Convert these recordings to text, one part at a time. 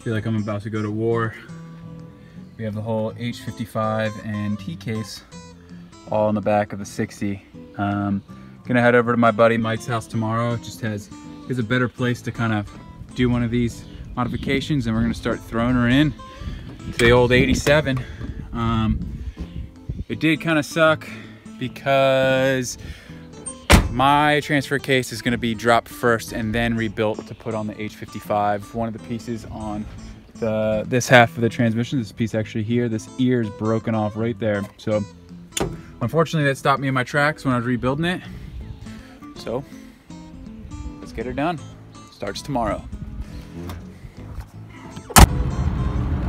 feel like I'm about to go to war. We have the whole H55 and T case all in the back of the 60. Gonna head over to my buddy Mike's house tomorrow. It just has a better place to kind of do one of these modifications, and we're gonna start throwing her in to the old 87. It did kind of suck because my transfer case is going to be dropped first and then rebuilt to put on the H55. One of the pieces on this half of the transmission, this piece actually here, this ear is broken off right there. So unfortunately that stopped me in my tracks when I was rebuilding it. So let's get her done. Starts tomorrow.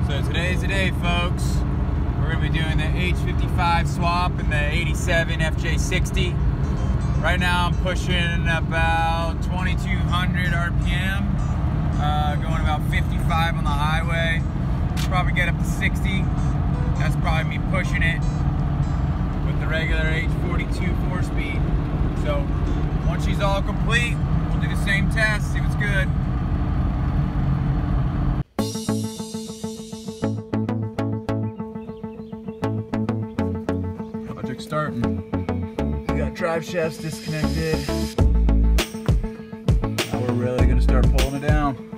So today's the day, folks. We're going to be doing the H55 swap and the 87 FJ60. Right now I'm pushing about 2200 RPM, going about 55 on the highway. Probably get up to 60. That's probably me pushing it with the regular H42 4-speed. So once she's all complete, we'll do the same test, see what's good. Project starting. We got drive shafts disconnected. Now we're really gonna start pulling it down.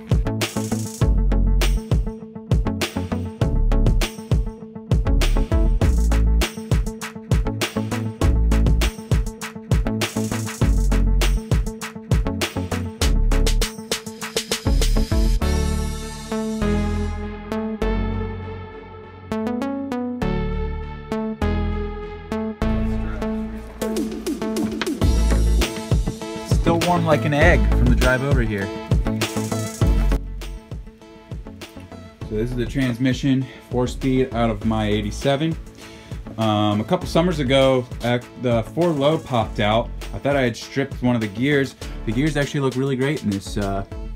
Still warm like an egg from the drive over here. So this is the transmission, 4-speed out of my 87. A couple summers ago, the 4 low popped out. I thought I had stripped one of the gears. The gears actually look really great in this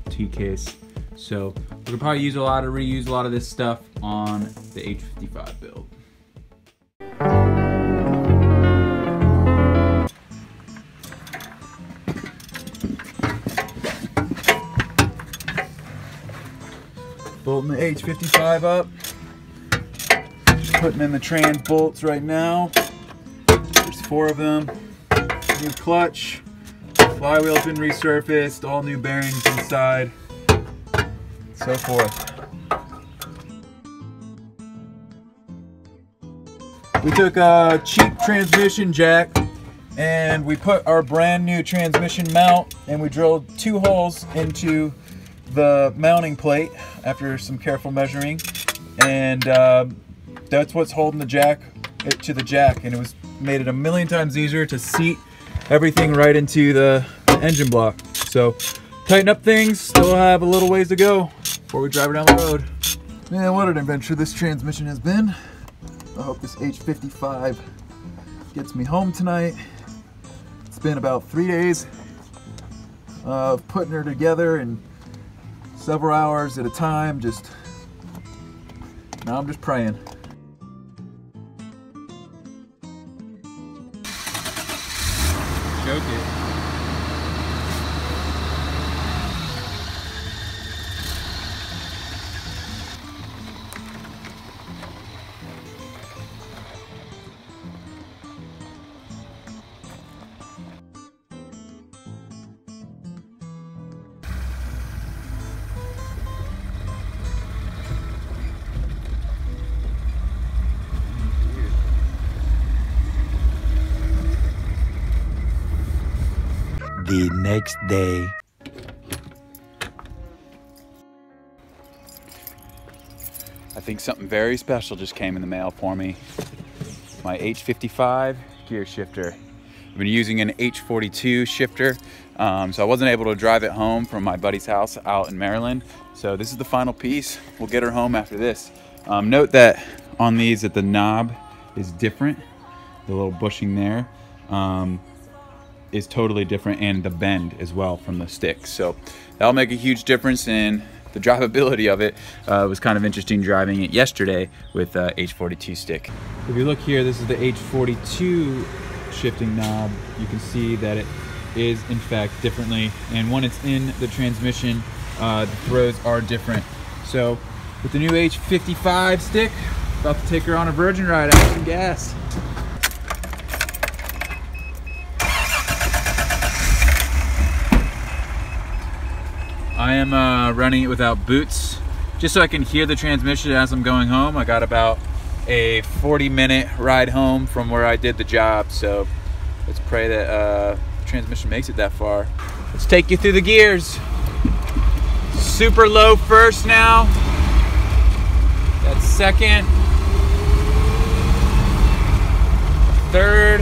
T case. So we'll probably reuse a lot of this stuff on the H55 build. Bolting the H55 up, putting in the trans bolts right now. There's 4 of them. New clutch, flywheel's been resurfaced, all new bearings inside, so forth. We took a cheap transmission jack and we put our brand new transmission mount, and we drilled 2 holes into the mounting plate after some careful measuring, and that's what's holding the jack to the jack, and it made it a million times easier to seat everything right into the engine block. So tighten up things, still have a little ways to go before we drive it down the road. Man, what an adventure this transmission has been. I hope this H55 gets me home tonight. It's been about 3 days of putting her together and several hours at a time. Now I'm just praying. Choke it. The next day. I think something very special just came in the mail for me. My H55 gear shifter. I've been using an H42 shifter, so I wasn't able to drive it home from my buddy's house out in Maryland. So this is the final piece. We'll get her home after this. Note that on these that the knob is different. The little bushing there is totally different, and the bend as well from the stick. So that'll make a huge difference in the drivability of it. It was kind of interesting driving it yesterday with H42 stick. If you look here, this is the H42 shifting knob. You can see that it is in fact differently, and when it's in the transmission, the throws are different. So with the new H55 stick. About to take her on a virgin ride after some gas. I am running it without boots, just so I can hear the transmission as I'm going home. I got about a 40-minute ride home from where I did the job, so let's pray that the transmission makes it that far. Let's take you through the gears. Super low first now. That's second. Third.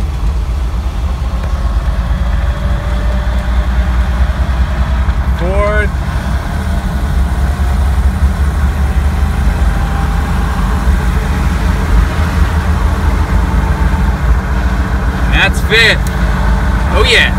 Fourth. That's fifth. Oh yeah.